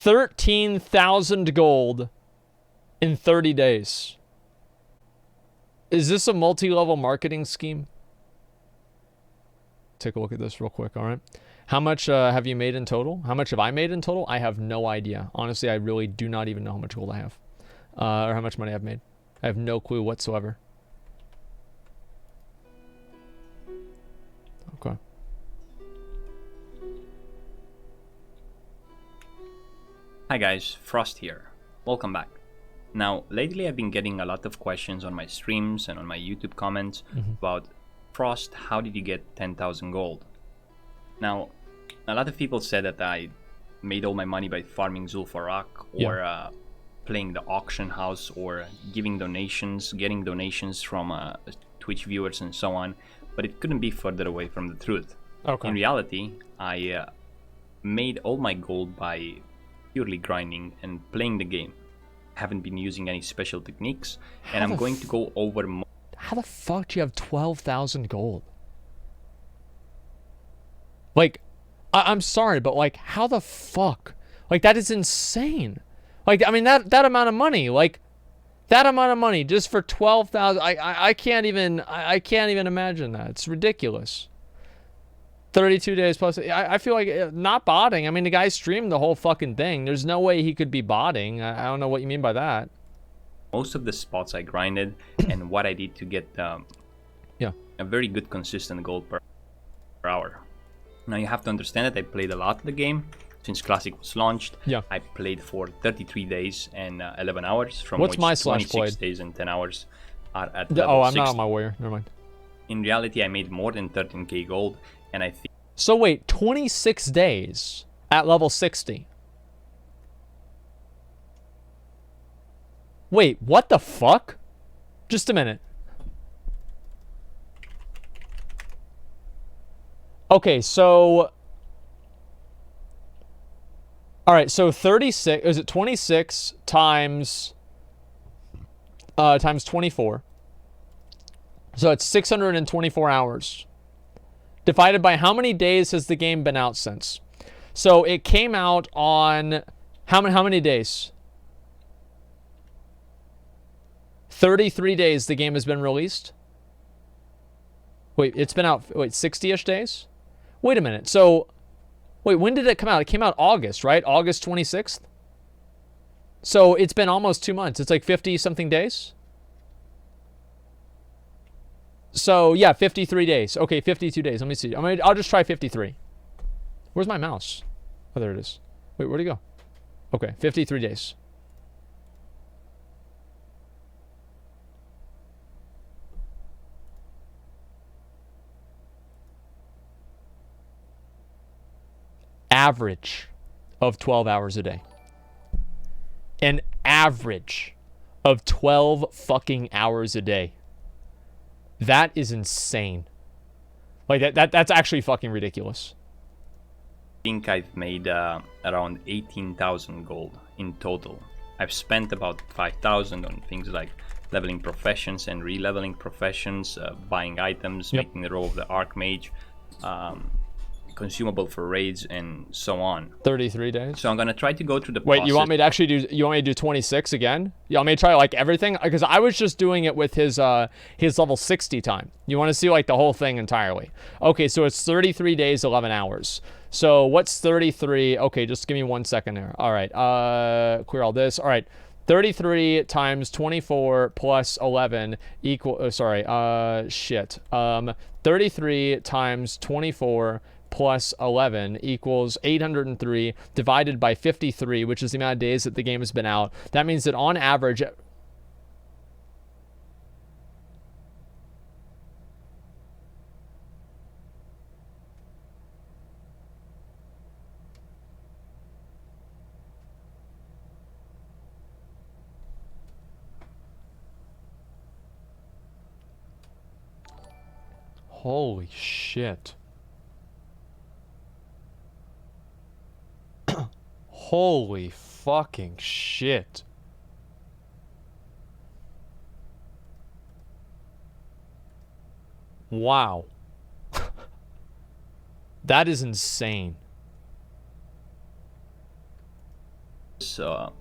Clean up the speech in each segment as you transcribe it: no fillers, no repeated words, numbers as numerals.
13,000 gold in 30 days. Is this a multi-level marketing scheme? Take a look at this real quick, all right? How much have you made in total? How much have I made in total? I have no idea. Honestly, I really do not even know how much gold I have. Or how much money I've made. I have no clue whatsoever. Okay. Hi guys, Frost here. Welcome back. Now, lately I've been getting a lot of questions on my streams and on my YouTube comments about Frost, how did you get 10,000 gold? Now, a lot of people said that I made all my money by farming Zul'Farrak or playing the auction house or giving donations, getting donations from Twitch viewers and so on, but it couldn't be further away from the truth. Okay. In reality, I made all my gold by purely grinding and playing the game. Haven't been using any special techniques, and I'm going to go over how the fuck do you have 12,000 gold? Like, I'm sorry, but like, how the fuck? Like, that is insane. Like, I mean, that amount of money, like, that amount of money just for 12,000. I can't even imagine that. It's ridiculous. 32 days plus. I feel like not botting. I mean, the guy streamed the whole fucking thing. There's no way he could be botting. I don't know what you mean by that. Most of the spots I grinded and what I did to get a very good consistent gold per hour. Now you have to understand that I played a lot of the game since Classic was launched. Yeah. I played for 33 days and 11 hours, from What's which my 26 days and 10 hours are at level Oh, I'm 60. not on my warrior. Never mind. In reality, I made more than 13k gold, and I think... So wait, 26 days at level 60. Wait, what the fuck? Just a minute. Okay, so... Alright, so 36... Is it 26 times... times 24. So it's 624 hours. Divided by how many days has the game been out since? So it came out on... How many days? 33 days the game has been released. Wait, it's been out, 60-ish days? Wait a minute. So, wait, when did it come out? It came out August, right? August 26th? So it's been almost 2 months. It's like 50-something days? So, yeah, 53 days. Okay, 52 days. Let me see. I'll just try 53. Where's my mouse? Oh, there it is. Wait, where'd it go? Okay, 53 days. Average of 12 hours a day. An average of 12 fucking hours a day. That is insane. Like, that's actually fucking ridiculous. I think I've made around 18,000 gold in total. I've spent about 5,000 on things like leveling professions and re-leveling professions, buying items, making the role of the Archmage, consumable for raids, and so on. 33 days. So I'm gonna try to go through the Wait, process. you want me to actually do? You want me to do 26 again? You want me to try like everything? Because I was just doing it with his level 60 time. You want to see like the whole thing entirely? Okay, so it's 33 days, 11 hours. So what's 33? Okay, just give me 1 second there. All right, clear all this. All right. 33 times 24 plus 11 equal, 33 times 24 plus 11 equals 803 divided by 53, which is the amount of days that the game has been out. That means that on average... Holy shit. Holy fucking shit. Wow. That is insane. of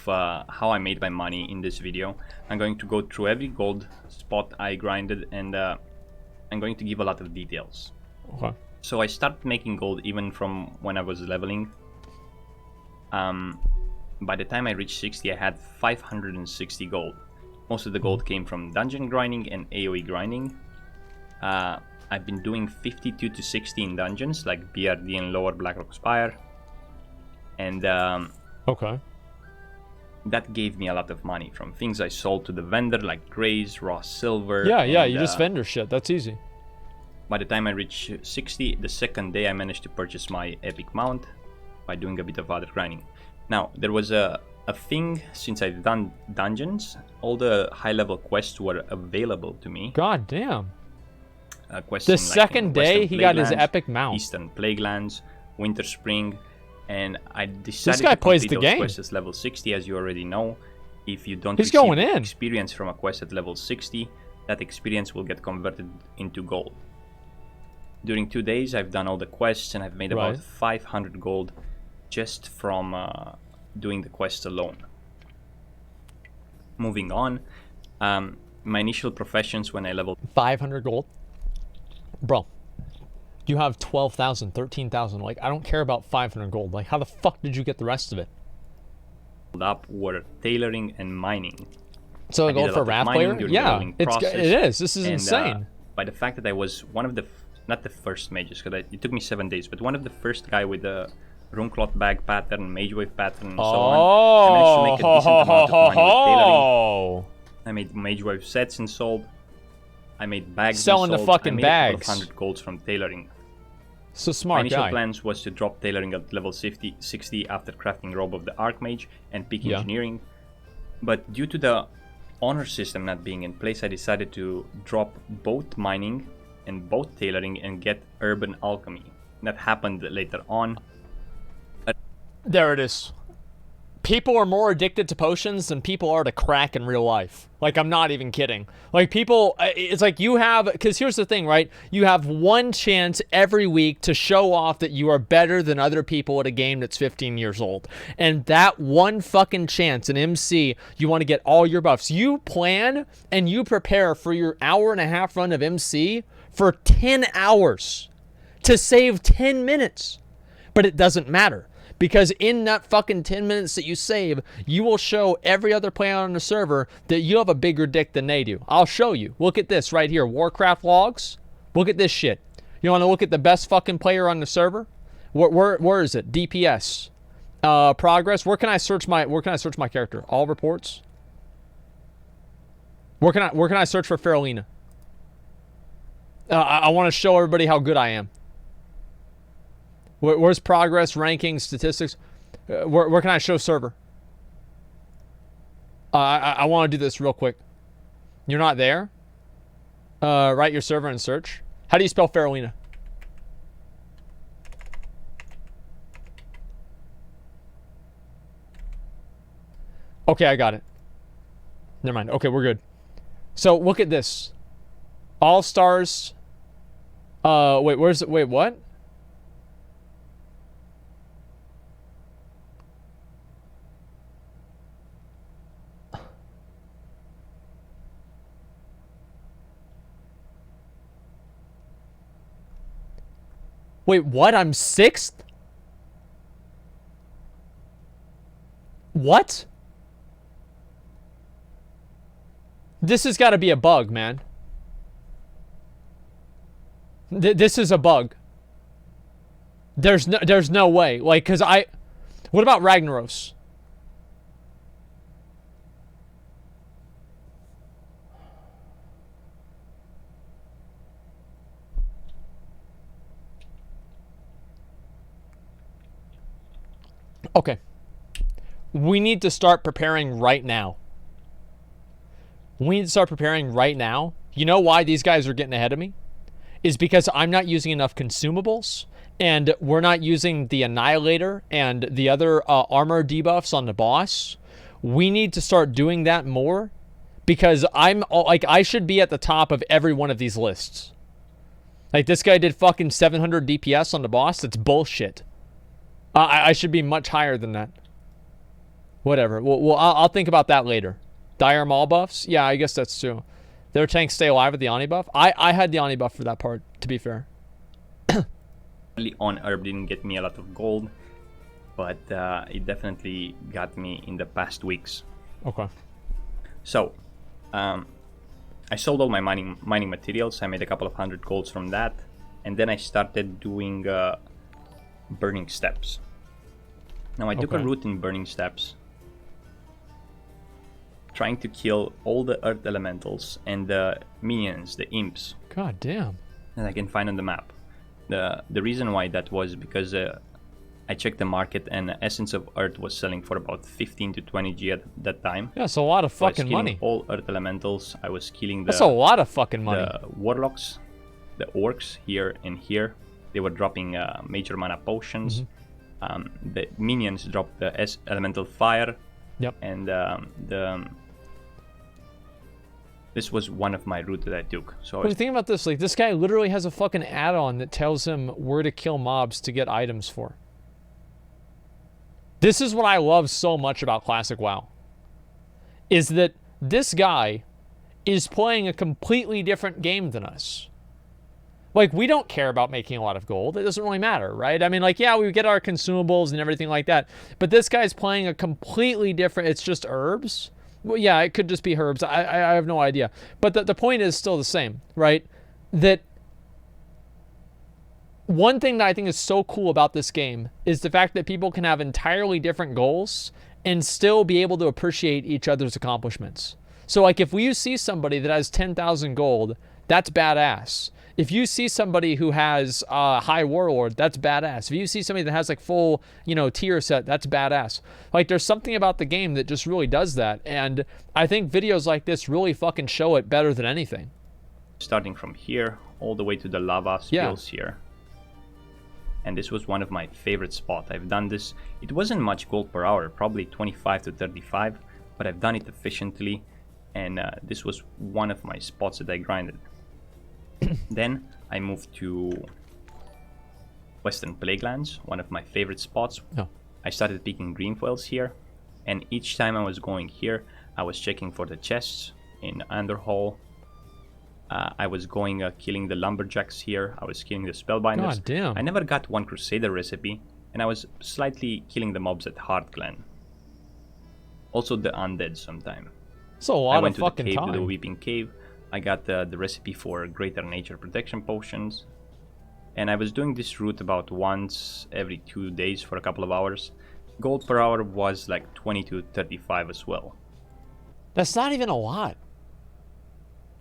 how I made my money in this video. I'm going to go through every gold spot I grinded, and I'm going to give a lot of details. Okay. So I started making gold even from when I was leveling. By the time I reached 60, I had 560 gold. Most of the gold came from dungeon grinding and AoE grinding. I've been doing 52 to 60 in dungeons, like BRD and Lower Blackrock Spire. And Okay. that gave me a lot of money from things I sold to the vendor, like grays, raw silver. Yeah, and, you just vendor shit. That's easy. By the time I reached 60, the second day I managed to purchase my epic mount by doing a bit of other grinding. Now, there was a thing, since I've done dungeons, all the high-level quests were available to me. God damn. Quests The in, second Western day, he got his Plaguelands, epic mount. Eastern Plaguelands, Winter Spring, and I decided guy to plays complete the those game. quests as level 60, as you already know. If you don't He's receive going in. experience from a quest at level 60, that experience will get converted into gold. During 2 days, I've done all the quests, and I've made about 500 gold just from doing the quests alone. Moving on, my initial professions when I leveled 500 gold? Bro, you have 12,000, 13,000. Like, I don't care about 500 gold. Like, how the fuck did you get the rest of it? up were tailoring and mining. So I did gold a for lot of Wrath mining player? during the Yeah, leveling process, it is. This is and, insane. By the fact that I was one of the, not the first mages, because it took me 7 days, but one of the first guy with the Runecloth bag pattern, Mage Wave pattern, and so on. I managed to make a decent amount of money with tailoring. I made Mage Wave sets and sold. I made bags Selling and the sold. fucking I made bags. a couple of 100 golds from tailoring. So My smart initial guy. plans was to drop tailoring at level 60 after crafting Robe of the Archmage and peak engineering. But due to the honor system not being in place, I decided to drop both mining and both tailoring and get urban alchemy. That happened later on. There it is. People are more addicted to potions than people are to crack in real life. Like, I'm not even kidding. Like, people, it's like you have, because here's the thing, right? You have one chance every week to show off that you are better than other people at a game that's 15 years old. And that one fucking chance in MC, you want to get all your buffs. You plan and you prepare for your hour-and-a-half run of MC for 10 hours to save 10 minutes. But it doesn't matter. Because in that fucking 10 minutes that you save, you will show every other player on the server that you have a bigger dick than they do. I'll show you. Look at this right here. Warcraft logs. Look at this shit. You want to look at the best fucking player on the server? Where is it? DPS. Progress. Where can I search my character? All reports. Where can I search for Farolina? I want to show everybody how good I am. Where's progress, ranking, statistics? Where can I show server? I want to do this real quick. You're not there? Write your server and search. How do you spell Farolina? Okay, I got it. Never mind. Okay, we're good. So look at this. All stars. Wait, where's it? Wait, what? Wait, what? I'm 6th? What? This has got to be a bug, man. This is a bug. There's no way. Like, cause what about Ragnaros? Okay. We need to start preparing right now. We need to start preparing right now. You know why these guys are getting ahead of me? Is because I'm not using enough consumables, and we're not using the Annihilator and the other armor debuffs on the boss. We need to start doing that more, because I should be at the top of every one of these lists. Like, this guy did fucking 700 DPS on the boss. That's bullshit. I should be much higher than that. Whatever. Well, I'll think about that later. Dire Maul buffs? Yeah, I guess that's true. Their tanks stay alive with the Ani buff? I had the Ani buff for that part, to be fair. Early on, herb didn't get me a lot of gold, but it definitely got me in the past weeks. Okay. So, I sold all my mining materials. I made a couple of hundred golds from that, and then I started doing burning steps. Now I took a route in burning steps, trying to kill all the earth elementals and the minions, the imps. God damn. That I can find on the map. The reason why that was because I checked the market and Essence of Earth was selling for about 15 to 20 G at that time. Yeah, it's a lot of So fucking money. all earth elementals. I was killing That's a lot of fucking money. the warlocks, the orcs here and here. They were dropping major mana potions. The minions dropped the elemental fire. Yep. And this was one of my routes that I took. So What do you think about this? Like, this guy literally has a fucking add-on that tells him where to kill mobs to get items for. This is what I love so much about Classic WoW. Is that this guy is playing a completely different game than us. Like, we don't care about making a lot of gold. It doesn't really matter, right? I mean, like, yeah, we get our consumables and everything like that. But this guy's playing a completely different... It's just herbs. Well, yeah, it could just be herbs. I have no idea. But the point is still the same, right? That one thing that I think is so cool about this game is the fact that people can have entirely different goals and still be able to appreciate each other's accomplishments. So, like, if you see somebody that has 10,000 gold, that's badass. If you see somebody who has High Warlord, that's badass. If you see somebody that has like full, tier set, that's badass. Like, there's something about the game that just really does that. And I think videos like this really fucking show it better than anything. starting from here all the way to the lava spills here. And this was one of my favorite spots. I've done this. It wasn't much gold per hour, probably 25 to 35, but I've done it efficiently. And this was one of my spots that I grinded. Then I moved to Western Plaguelands, one of my favorite spots. Oh. I started picking green foils here, and each time I was going here, I was checking for the chests in Underhall. I was going killing the lumberjacks here. I was killing the spellbinders. God damn. I never got one Crusader recipe, and I was slightly killing the mobs at Heart Clan. Also the undead sometime. It's a lot I went of to the fucking cave, to the time. Weeping Cave. I got the recipe for Greater Nature Protection Potions. And I was doing this route about once every 2 days for a couple of hours. Gold per hour was like 20 to 35 as well. That's not even a lot.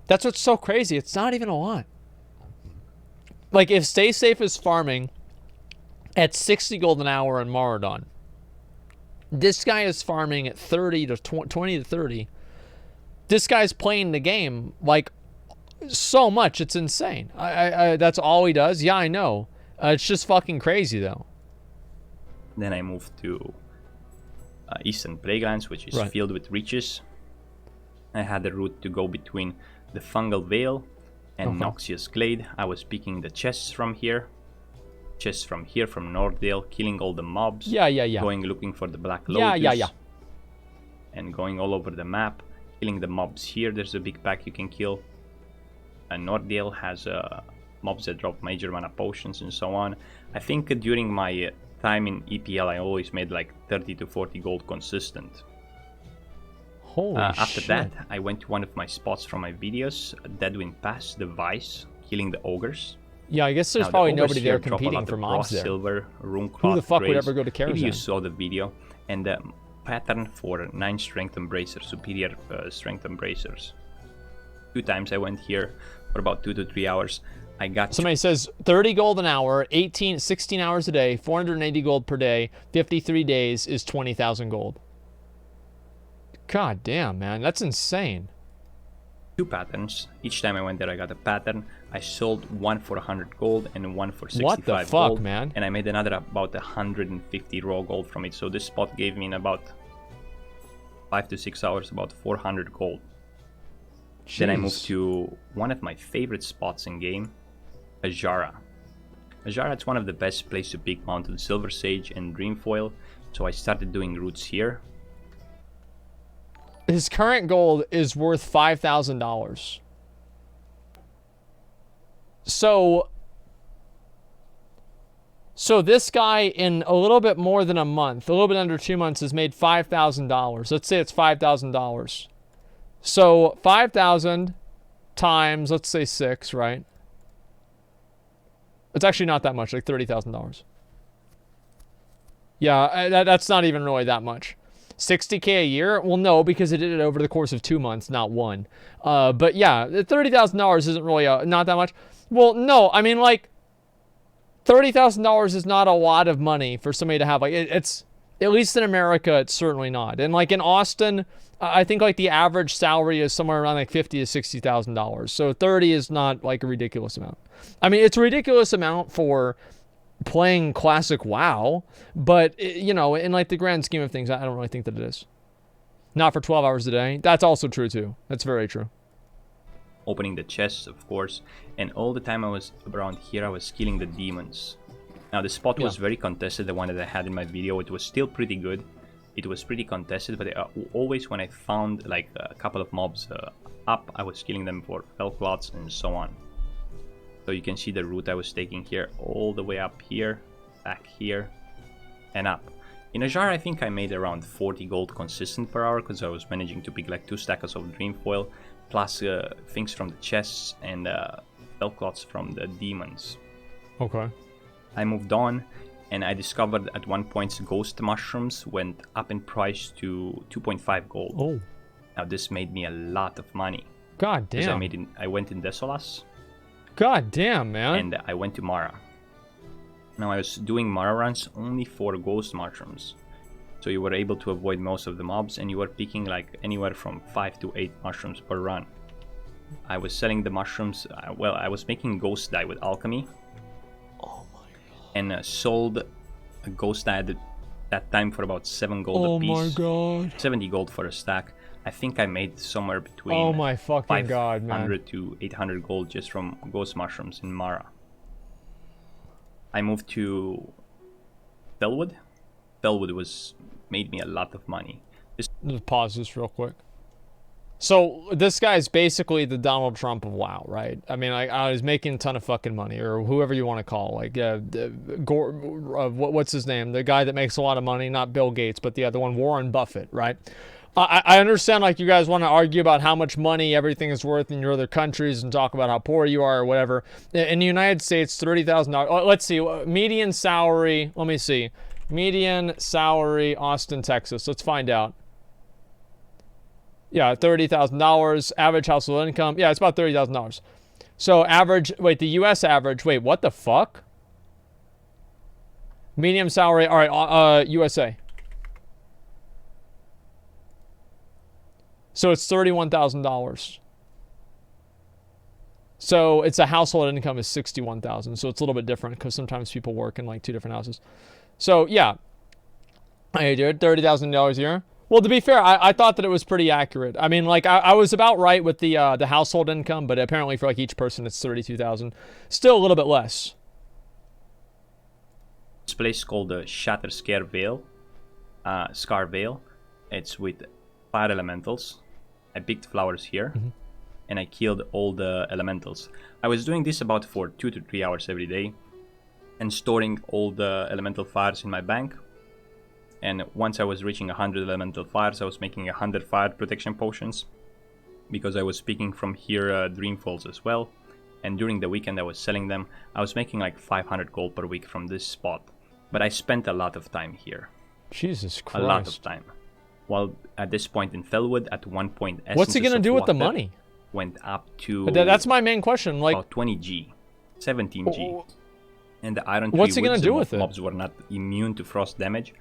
That's what's so crazy. It's not even a lot. Like, if Stay Safe is farming at 60 gold an hour in Moradon, this guy is farming at 30 to 20 to 30. This guy's playing the game like so much, it's insane. I that's all he does. Yeah, I know. It's just fucking crazy though. Then I moved to Eastern Plaguelands, which is filled with riches. I had a route to go between the Fungal Vale and Noxious Glade. I was picking the chests from here. Chests from here, from Northdale, killing all the mobs. Yeah. Going looking for the Black Lotus. Yeah. And going all over the map, killing the mobs here. There's a big pack you can kill. And Northdale has mobs that drop major mana potions and so on. I think during my time in EPL, I always made like 30 to 40 gold consistent. Holy After shit. that, I went to one of my spots from my videos, Deadwind Pass, the Vice, killing the ogres. Yeah, I guess there's Now, the probably ogres nobody there here drop a competing lot for of mobs brass, there. silver, rune Who the fuck would grays. ever go to Maybe you Karazhan? saw the video. And the pattern for 9 strength embracers, superior strength embracers. 2 times I went here for about 2 to 3 hours. I got Somebody says 30 gold an hour, 16 hours a day, 480 gold per day, 53 days is 20,000 gold. God damn, man, that's insane. 2 patterns. Each time I went there, I got a pattern. I sold one for 100 gold and one for 65 What the fuck, gold. man? And I made another about 150 raw gold from it. So this spot gave me in about 5 to 6 hours about 400 gold. Jeez. Then I moved to one of my favorite spots in game, Ajara. Ajara is one of the best places to pick Mountain Silver Sage and Dreamfoil. So I started doing routes here. His current gold is worth $5,000. So this guy in a little bit more than a month, a little bit under 2 months, has made $5,000. Let's say it's $5,000. So 5,000 times, let's say 6, right? It's actually not that much, like $30,000. Yeah, that's not even really that much. 60K a year? Well, no, because it did it over the course of 2 months, not one. But yeah, $30,000 isn't really not that much. Well, no, I mean, like, $30,000 is not a lot of money for somebody to have. Like, it's, at least in America, it's certainly not. And like in Austin, I think like the average salary is somewhere around like $50,000 to $60,000. So 30 is not like a ridiculous amount. I mean, it's a ridiculous amount for playing classic WoW, but you know, in like the grand scheme of things, I don't really think that it is. Not for 12 hours a day. That's also true too. That's very true. Opening the chests, of course, and all the time I was around here, I was killing the demons. Now the spot was very contested, the one that I had in my video. It was still pretty good. It was pretty contested, but always when I found like a couple of mobs up, I was killing them for Felclots and so on. So you can see the route I was taking here, all the way up here, back here, and up. In a jar, I think I made around 40 gold consistent per hour, because I was managing to pick like 2 stacks of dream foil, plus things from the chests and Felclots from the demons. Okay. I moved on, and I discovered at one point ghost mushrooms went up in price to 2.5 gold. Oh. Now this made me a lot of money. God damn. I went in Desolas. God damn, man. And I went to Mara. Now I was doing Mara runs only for ghost mushrooms. So you were able to avoid most of the mobs, and you were picking like anywhere from 5 to 8 mushrooms per run. I was selling the mushrooms, well, I was making ghost dye with alchemy. Oh my god. And sold a ghost dye at that time for about 7 gold a piece. Oh my god. 70 gold for a stack. I think I made somewhere between oh my fucking god, man. 500 to 800 gold just from ghost mushrooms in Mara. I moved to Felwood. Felwood made me a lot of money. Just pause this real quick. So this guy's basically the Donald Trump of WoW, right? I mean, like, I was making a ton of fucking money, or whoever you want to call, like, what's his name? The guy that makes a lot of money, not Bill Gates, but the other one, Warren Buffett, right? I understand, like, you guys want to argue about how much money everything is worth in your other countries and talk about how poor you are or whatever. In the United States, $30,000. Let's see, median salary. Let me see, median salary, Austin, Texas. Let's find out. Yeah, $30,000. Average household income. Yeah, it's about $30,000. So average. Wait, the U.S. average. Wait, what the fuck? Medium salary. All right, USA. So it's $31,000. So it's a household income is $61,000. So it's a little bit different because sometimes people work in like 2 different houses. So yeah, hey dude, $30,000 a year. Well, to be fair, I thought that it was pretty accurate. I mean, like I was about right with the household income, but apparently for like each person it's 32,000. Still a little bit less. This place called the Shatter Scare Vale, Scar Vale. It's with fire elementals. I picked flowers here, and I killed all the elementals. I was doing this about for 2 to 3 hours every day, and storing all the elemental fires in my bank. And once I was reaching 100 elemental fires, I was making 100 fire protection potions, because I was picking from here Dreamfalls as well. And during the weekend I was selling them. I was making like 500 gold per week from this spot. But I spent a lot of time here. Jesus Christ. A lot of time. While at this point in Felwood, at one point, what's he gonna do with the money? Went up to. That's my main question. Like about 20G, 17G, and the Iron Tree what's he gonna do with it? Mobs were not immune to frost damage.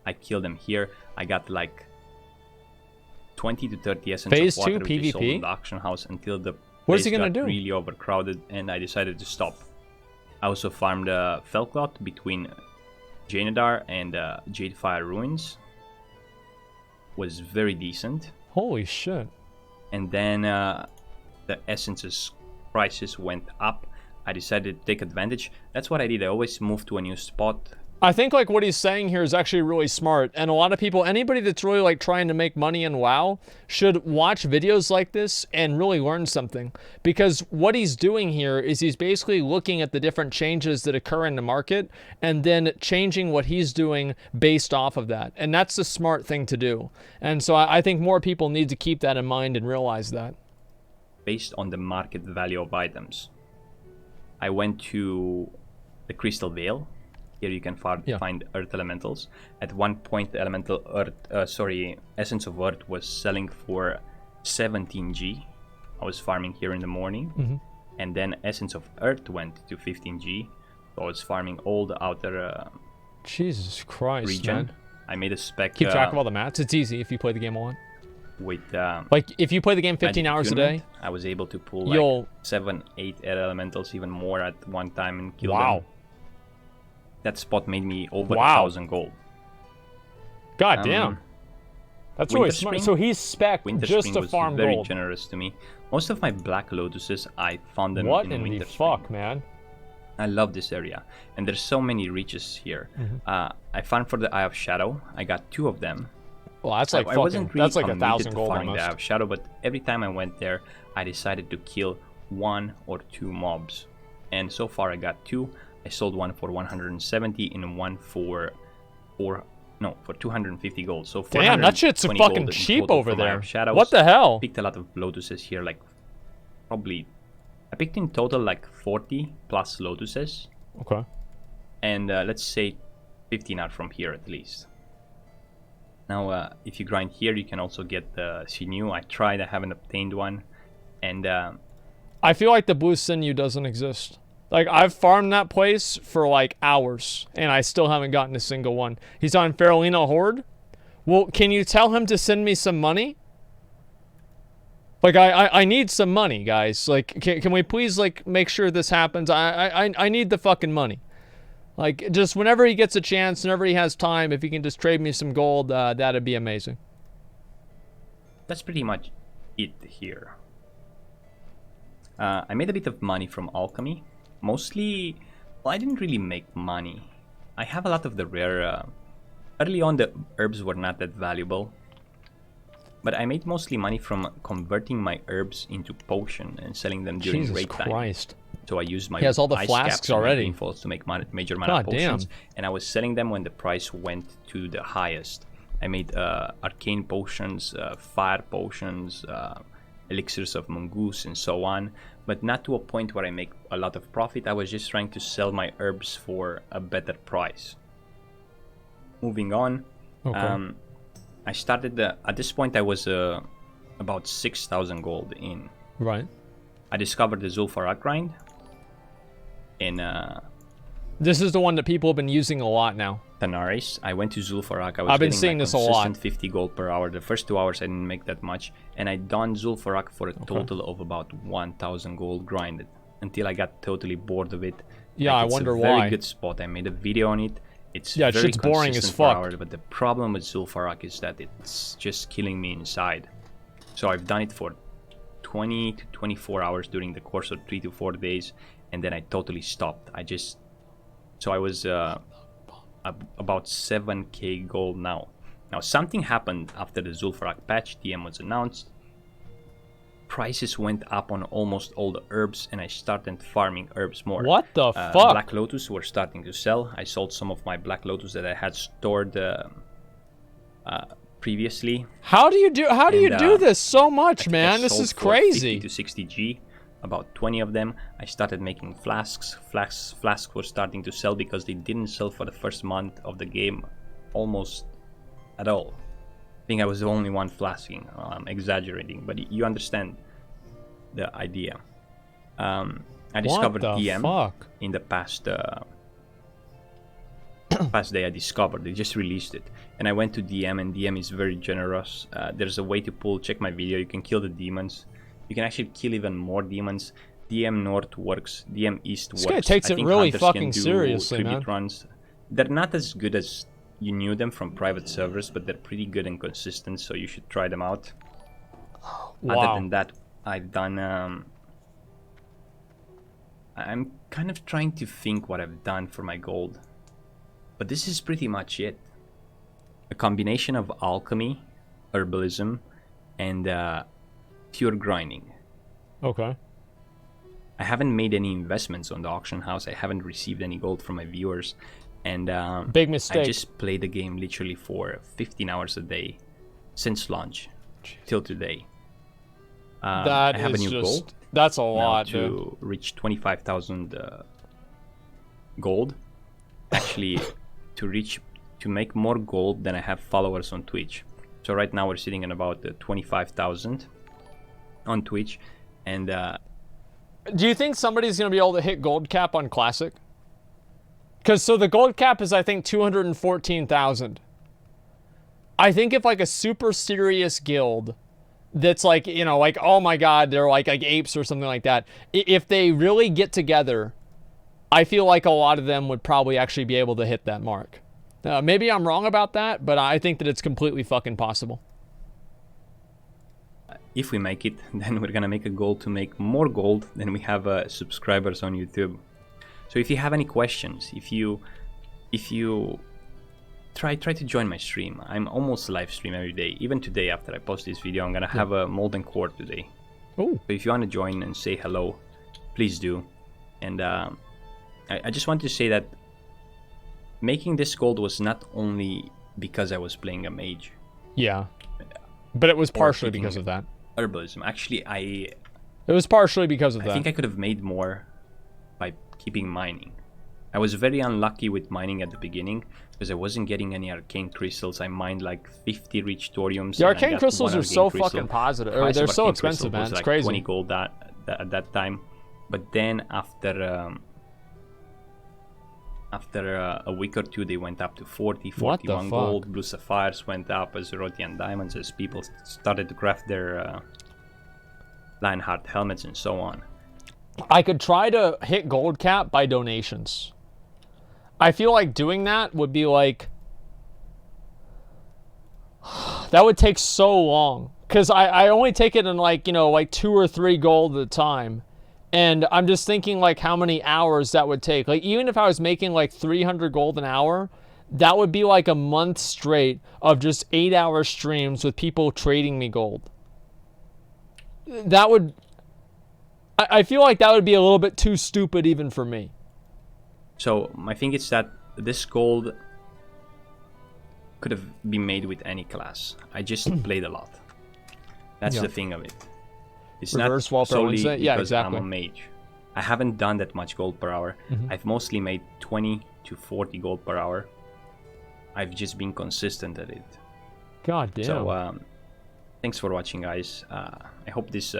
I killed them here. I got like 20 to 30 essence Phase of water, 2 which I sold PvP? in the auction house until the what is place he gonna got do? really overcrowded, and I decided to stop. I also farmed Felclot between Janadar and Jadefire Ruins. Was very decent. Holy shit. And then the essences prices went up. I decided to take advantage. That's what I did. I always move to a new spot, I think like what he's saying here is actually really smart, and a lot of people, anybody that's really like trying to make money in WoW, should watch videos like this and really learn something. Because what he's doing here is he's basically looking at the different changes that occur in the market and then changing what he's doing based off of that. And that's the smart thing to do. And so I think more people need to keep that in mind and realize that. Based on the market value of items. I went to the Crystal Vale. Here you can find Earth Elementals. At one point, the Essence of Earth was selling for 17G. I was farming here in the morning. And then Essence of Earth went to 15G. So I was farming all the outer Jesus Christ, region. Man. I made a spec. Keep track of all the mats. It's easy if you play the game a lot. With like if you play the game 15 hours a day, I was able to pull like 7, 8 air elementals, even more at one time, and kill them. That spot made me over 1,000 gold. God damn. That's really smart. So he's spec just to farm gold. Very gold. generous to me. Most of my Black Lotuses, I found them in Winter fuck, man? I love this area, and there's so many reaches here. I farmed for the Eye of Shadow. I got 2 of them. Well, that's like that's like 1,000 gold almost. The Eye of Shadow, but every time I went there, I decided to kill 1 or 2 mobs, and so far I got 2. I sold one for 170 and one for 250 gold. So damn, that shit's fucking cheap over there. What the hell? I picked a lot of lotuses here, like probably I picked in total like 40 plus lotuses. Okay. And let's say 15 are from here at least. Now, if you grind here, you can also get the sinew. I tried, I haven't obtained one, and I feel like the blue sinew doesn't exist. Like, I've farmed that place for, like, hours, and I still haven't gotten a single one. He's on Farolina Horde? Well, can you tell him to send me some money? Like, I need some money, guys. Like, can we please, like, make sure this happens? I need the fucking money. Like, just whenever he gets a chance, whenever he has time, if he can just trade me some gold, that'd be amazing. That's pretty much it here. I made a bit of money from alchemy. Mostly, well, I didn't really make money. I have a lot of the rare... early on, the herbs were not that valuable. But I made mostly money from converting my herbs into potion and selling them during raid time. Christ. So I used my he has all the flasks already to make major mana of potions. And I was selling them when the price went to the highest. I made arcane potions, fire potions, elixirs of mongoose, and so on. But not to a point where I make a lot of profit. I was just trying to sell my herbs for a better price. Moving on. Okay. I started at this point I was about 6,000 gold in. Right. I discovered the Zul'Farrak grind. In this is the one that people have been using a lot now. Tanaris. I went to Zul'Farrak. I've been seeing this a lot. 50 gold per hour. The first 2 hours I didn't make that much, and I done Zul'Farrak for a total of about 1,000 gold grinded until I got totally bored of it. Yeah, I wonder why. It's a very good spot. I made a video on it. It's very shit's boring as fuck. Hour, but the problem with Zul'Farrak is that it's just killing me inside. So I've done it for 20 to 24 hours during the course of 3 to 4 days, and then I totally stopped. So I was about 7k gold now. Now something happened after the Zul'Farrak patch. DM was announced. Prices went up on almost all the herbs, and I started farming herbs more. What the fuck? Black Lotus were starting to sell. I sold some of my Black Lotus that I had stored previously. How do you do this so much, man? This is crazy. 50 to 60G, about 20 of them. I started making flasks. Flasks were starting to sell because they didn't sell for the first month of the game almost at all. I think I was the only one flasking. I'm exaggerating, but you understand the idea. I discovered DM in the past day. I discovered they just released it, and I went to DM, and DM is very generous. There's a way to check my video. You can kill the demons. You can actually kill even more demons. DM North works. DM East works. This guy takes it really fucking seriously, man. Runs. They're not as good as you knew them from private servers, but they're pretty good and consistent, so you should try them out. Wow. Other than that, I've done... I'm kind of trying to think what I've done for my gold. But this is pretty much it. A combination of alchemy, herbalism, and pure grinding. Okay. I haven't made any investments on the auction house. I haven't received any gold from my viewers. And big mistake. I just play the game literally for 15 hours a day since launch till today. That I have is a new just, goal that's a now lot, to dude. reach 25,000 gold. Actually, to make more gold than I have followers on Twitch. So right now we're sitting at about 25,000 on Twitch, and Do you think somebody's going to be able to hit gold cap on Classic? Because so the gold cap is, I think, 214,000. I think if like a super serious guild that's like, you know, like, oh my God, they're like apes or something like that. If they really get together, I feel like a lot of them would probably actually be able to hit that mark. Maybe I'm wrong about that, but I think that it's completely fucking possible. if we make it, then we're gonna make a goal to make more gold than we have subscribers on YouTube. So if you have any questions, if you try to join my stream. I'm almost live stream every day. Even today, after I post this video, I'm gonna have a molten core today. Oh. So if you want to join and say hello, please do. And I just want to say that making this gold was not only because I was playing a mage. Yeah. But it was partially because of that. Herbalism. Actually, It was partially because of that. I think I could have made more by keeping mining. I was very unlucky with mining at the beginning because I wasn't getting any arcane crystals. I mined like 50 rich thoriums. The arcane crystals are so fucking positive. Or they're so expensive, man. It's like crazy. 20 gold at that time. But then after a week or two, they went up to 40, 41 gold. Blue sapphires went up as Rodian diamonds as people started to craft their Lionheart helmets and so on. I could try to hit gold cap by donations. I feel like doing that would be like... that would take so long. Because I only take it in like, you know, like 2 or 3 gold at a time. And I'm just thinking like how many hours that would take. Like even if I was making like 300 gold an hour, that would be like a month straight of just 8-hour streams with people trading me gold. That would... I feel like that would be a little bit too stupid even for me. So my thing is that this gold could have been made with any class. I just played a lot. That's the thing of it. It's Reverse not solely yeah, because exactly. I'm a mage. I haven't done that much gold per hour. I've mostly made 20 to 40 gold per hour. I've just been consistent at it. God damn. So thanks for watching, guys. I hope this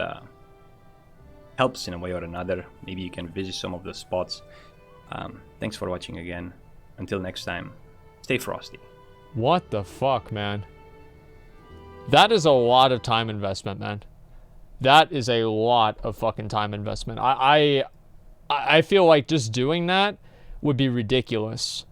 helps in a way or another. Maybe you can visit some of the spots. Thanks for watching again. Until next time, stay frosty. What the fuck, man? That is a lot of time investment, man. That is a lot of fucking time investment. I feel like just doing that would be ridiculous.